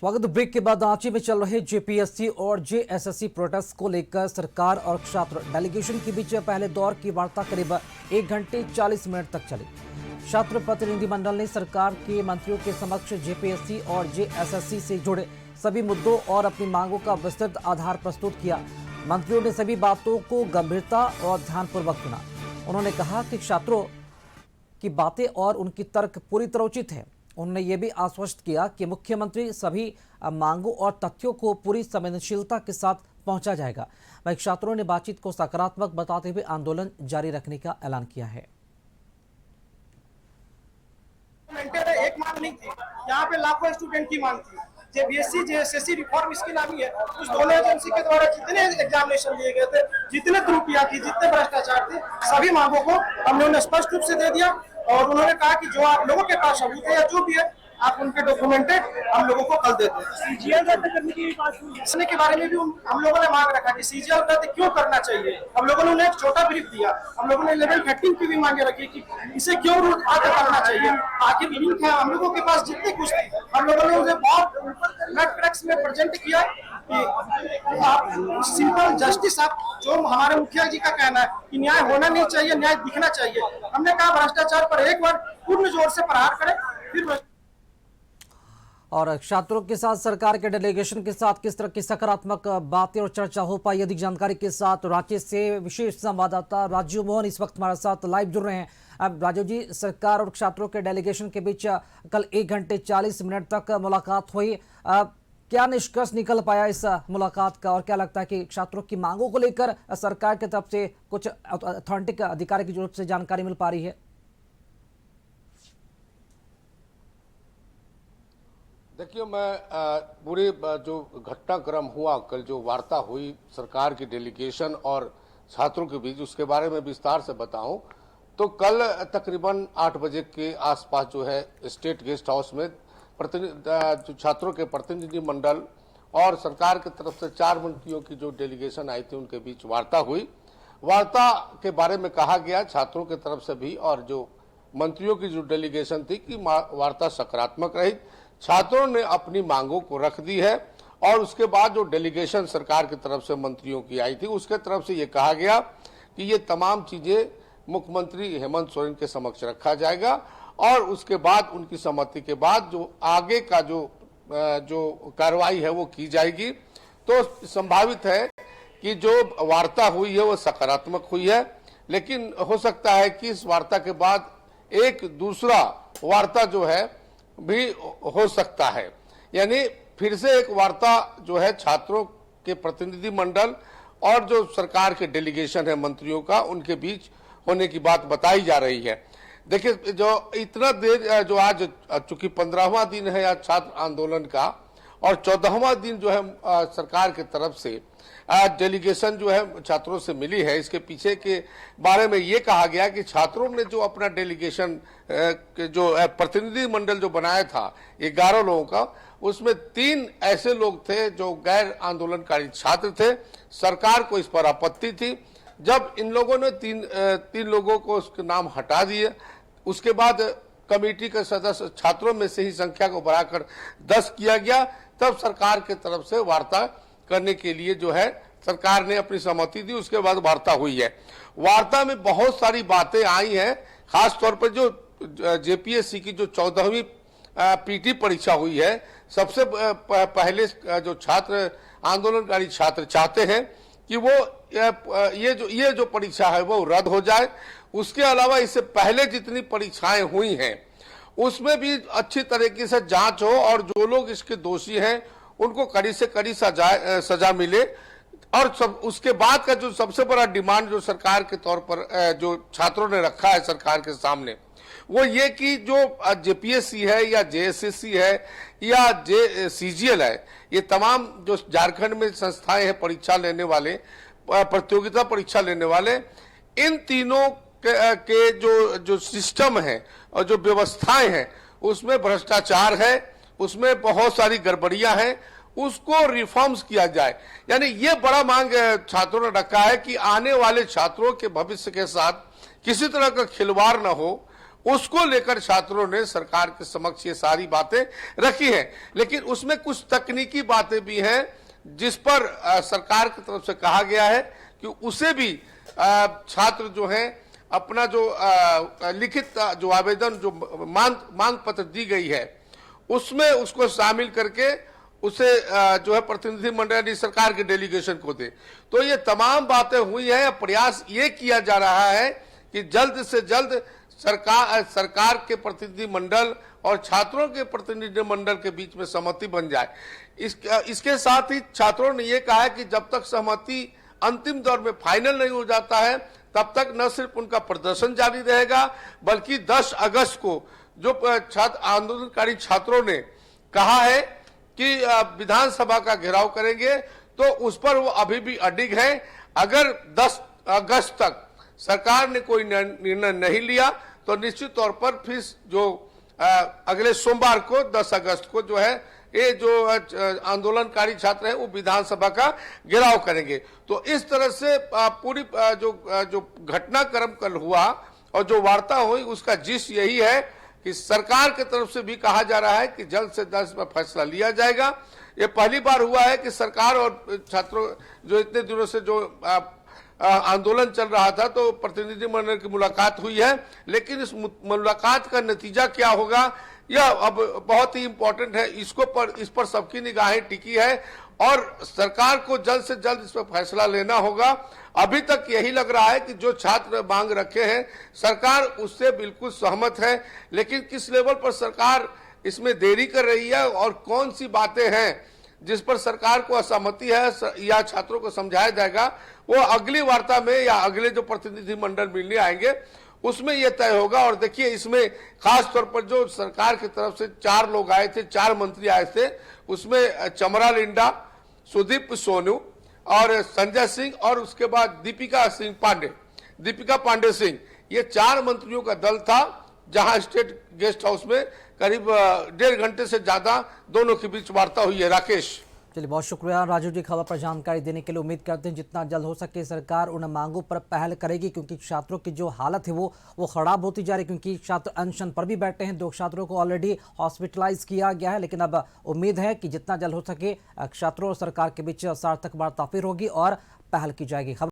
स्वागत। ब्रेक के बाद रांची में चल रहे जेपीएससी और जेएसएससी प्रोटेस्ट को लेकर सरकार और छात्र डेलीगेशन के बीच पहले दौर की वार्ता करीब 1 घंटे 40 मिनट तक चली। छात्र प्रतिनिधिमंडल ने सरकार के मंत्रियों के समक्ष जेपीएससी और जेएसएससी से जुड़े सभी मुद्दों और अपनी मांगों का विस्तृत आधार प्रस्तुत किया। मंत्रियों ने सभी बातों को गंभीरता और ध्यानपूर्वक सुना। उन्होंने कहा कि छात्रों की बातें और उनकी तर्क पूरी तरह उचित है। उन्होंने ये भी आश्वस्त किया कि मुख्यमंत्री सभी मांगों और तथ्यों को पूरी संवेदनशीलता के साथ पहुंचा जाएगा। वहीं छात्रों ने बातचीत को सकारात्मक बताते हुए आंदोलन जारी रखने का ऐलान किया है। एक मांग नहीं थी, यहाँ पे लाखों स्टूडेंट की मांग थी। जेबीएससी जेएसएससी रिफॉर्म इसकी नामी है। उस दोनों एजेंसी के द्वारा जितने एग्जामिनेशन लिए गए थे, जितने त्रुटियां थी, जितने भ्रष्टाचार थे, सभी मांगों को हमने उन्हें स्पष्ट रूप से दे दिया। और उन्होंने कहा कि जो आप लोगों के पास सबूत है या जो भी है, आप उनके डॉक्यूमेंटेड हम लोगों को कल देते हैं। सीजीएल रद्द करने की बात हुई, के बारे में भी हम लोगों ने मांग रखा कि सीजीएल रद्द क्यों करना चाहिए। हम लोगों ने उन्हें एक छोटा ब्रीफ दिया। हम लोगों ने लेवल 13 की भी मांगे रखी कि इसे क्यों रद्द करना चाहिए। आखिर लिंक है, हम लोगों के पास जितनी कुछ थी, हम लोगों ने उसे बहुत ट्रैक्स में प्रेजेंट किया कि आप सिंपल जस्टिस, आप जो हमारे मुखिया जी का कहना है कि न्याय होना नहीं चाहिए, न्याय दिखना चाहिए। हमने कहा भ्रष्टाचार पर एक बार पूर्ण जोर से प्रहार करें, फिर। और छात्रों के साथ सरकार के डेलीगेशन के साथ किस तरह की सकारात्मक बातें और चर्चा हो पाई, अधिक जानकारी के साथ रांची से विशेष संवाददाता राजीव मोहन इस वक्त हमारे साथ लाइव जुड़ रहे हैं। अब राजीव जी, सरकार और छात्रों के डेलीगेशन के बीच कल 1 घंटे 40 मिनट तक मुलाकात हुई। क्या निष्कर्ष निकल पाया इस मुलाकात का, और क्या लगता है कि छात्रों की मांगों को लेकर सरकार की तरफ से कुछ अथॉरिटी अधिकारी की तरफ से जानकारी मिल पा रही है? देखिए, मैं पूरे जो घटनाक्रम हुआ, कल जो वार्ता हुई सरकार की डेलीगेशन और छात्रों के बीच, उसके बारे में विस्तार से बताऊं तो कल तकरीबन 8 बजे के आसपास जो है स्टेट गेस्ट हाउस में जो छात्रों के प्रतिनिधि मंडल और सरकार की तरफ से 4 मंत्रियों की जो डेलीगेशन आई थी, उनके बीच वार्ता हुई। वार्ता के बारे में कहा गया छात्रों की तरफ से भी और जो मंत्रियों की जो डेलीगेशन थी कि वार्ता सकारात्मक रही। छात्रों ने अपनी मांगों को रख दी है और उसके बाद जो डेलीगेशन सरकार की तरफ से मंत्रियों की आई थी, उसके तरफ से ये कहा गया कि ये तमाम चीजें मुख्यमंत्री हेमंत सोरेन के समक्ष रखा जाएगा और उसके बाद उनकी सहमति के बाद जो आगे का जो कार्रवाई है वो की जाएगी। तो संभावित है कि जो वार्ता हुई है वो सकारात्मक हुई है, लेकिन हो सकता है कि इस वार्ता के बाद एक दूसरा वार्ता जो है भी हो सकता है, यानी फिर से एक वार्ता जो है छात्रों के प्रतिनिधि मंडल और जो सरकार के डेलीगेशन है मंत्रियों का, उनके बीच होने की बात बताई जा रही है। देखिए, जो इतना देर जो आज चूंकि 15वां दिन है आज छात्र आंदोलन का और 14वां दिन जो है सरकार की तरफ से डेलीगेशन जो है छात्रों से मिली है, इसके पीछे के बारे में ये कहा गया कि छात्रों ने जो अपना डेलीगेशन जो प्रतिनिधि मंडल जो बनाया था 11 लोगों का, उसमें 3 ऐसे लोग थे जो गैर आंदोलनकारी छात्र थे। सरकार को इस पर आपत्ति थी। जब इन लोगों ने तीन लोगों को उसके नाम हटा दिए, उसके बाद कमेटी के सदस्य छात्रों में से ही संख्या को बढ़ाकर 10 किया गया, तब सरकार की तरफ से वार्ता करने के लिए जो है सरकार ने अपनी सहमति दी। उसके बाद वार्ता हुई है। वार्ता में बहुत सारी बातें आई हैं, खास तौर पर जो जेपीएससी की जो 14वीं पीटी परीक्षा हुई है, सबसे पहले जो छात्र आंदोलनकारी छात्र चाहते हैं कि वो ये जो परीक्षा है वो रद्द हो जाए। उसके अलावा इससे पहले जितनी परीक्षाएं हुई हैं उसमें भी अच्छी तरीके से जांच हो और जो लोग इसके दोषी हैं उनको कड़ी से कड़ी सजा मिले। और उसके बाद का जो सबसे बड़ा डिमांड जो सरकार के तौर पर जो छात्रों ने रखा है सरकार के सामने, वो ये कि जो जेपीएससी है या जेएसएससी है या सीजीएल है, ये तमाम जो झारखंड में संस्थाएं हैं परीक्षा लेने वाले, प्रतियोगिता परीक्षा लेने वाले, इन तीनों के जो सिस्टम है और जो व्यवस्थाएं हैं उसमें भ्रष्टाचार है, उसमें बहुत सारी गड़बड़ियां हैं, उसको रिफॉर्म्स किया जाए। यानी ये बड़ा मांग छात्रों ने रखा है कि आने वाले छात्रों के भविष्य के साथ किसी तरह का खिलवाड़ न हो, उसको लेकर छात्रों ने सरकार के समक्ष ये सारी बातें रखी हैं। लेकिन उसमें कुछ तकनीकी बातें भी हैं जिस पर सरकार की तरफ से कहा गया है कि उसे भी छात्र जो हैं अपना जो लिखित जो आवेदन जो मांग पत्र दी गई है उसमें उसको शामिल करके उसे जो है प्रतिनिधि मंडल सरकार के डेलीगेशन को दे। तो ये तमाम बातें हुई है। प्रयास ये किया जा रहा है कि जल्द से जल्द सरकार के प्रतिनिधि मंडल और छात्रों के प्रतिनिधि मंडल के बीच में सहमति बन जाए। इसके साथ ही छात्रों ने ये कहा है कि जब तक सहमति अंतिम दौर में फाइनल नहीं हो जाता है तब तक न सिर्फ उनका प्रदर्शन जारी रहेगा बल्कि 10 अगस्त को जो छात्र आंदोलनकारी छात्रों ने कहा है कि विधानसभा का घेराव करेंगे तो उस पर वो अभी भी अडिग है। अगर 10 अगस्त तक सरकार ने कोई निर्णय नहीं लिया तो निश्चित तौर पर फिर जो अगले सोमवार को 10 अगस्त को जो है ये जो आंदोलनकारी छात्र हैं वो विधानसभा का घेराव करेंगे। तो इस तरह से पूरी जो घटनाक्रम कल हुआ और जो वार्ता हुई उसका जिस यही है कि सरकार की तरफ से भी कहा जा रहा है कि जल्द से जल्द इसमें फैसला लिया जाएगा। ये पहली बार हुआ है कि सरकार और छात्रों जो इतने दिनों से जो आंदोलन चल रहा था तो प्रतिनिधि मंडल की मुलाकात हुई है, लेकिन इस मुलाकात का नतीजा क्या होगा यह अब बहुत ही इंपॉर्टेंट है। इस पर सबकी निगाहें टिकी है और सरकार को जल्द से जल्द इस पर फैसला लेना होगा। अभी तक यही लग रहा है कि जो छात्र मांग रखे हैं सरकार उससे बिल्कुल सहमत है, लेकिन किस लेवल पर सरकार इसमें देरी कर रही है और कौन सी बातें हैं जिस पर सरकार को असहमति है या छात्रों को समझाया जाएगा वो अगली वार्ता में या अगले जो प्रतिनिधि मंडल मिलने आएंगे उसमें यह तय होगा। और देखिए इसमें खास तौर पर जो सरकार की तरफ से 4 लोग आए थे, 4 मंत्री आए थे, उसमें चमरा लिंडा, सुदीप सोनू और संजय सिंह और उसके बाद दीपिका पांडे सिंह, ये 4 मंत्रियों का दल था जहां स्टेट गेस्ट हाउस में करीब 1.5 घंटे से ज्यादा दोनों के बीच वार्ता हुई है। राकेश, चलिए बहुत शुक्रिया राजू जी खबर पर जानकारी देने के लिए। उम्मीद करते हैं जितना जल्द हो सके सरकार उन मांगों पर पहल करेगी क्योंकि छात्रों की जो हालत है वो खराब होती जा रही है क्योंकि छात्र अनशन पर भी बैठे हैं। 2 छात्रों को ऑलरेडी हॉस्पिटलाइज किया गया है, लेकिन अब उम्मीद है कि जितना जल्द हो सके छात्रों और सरकार के बीच सार्थक वार्ता फिर होगी और पहल की जाएगी।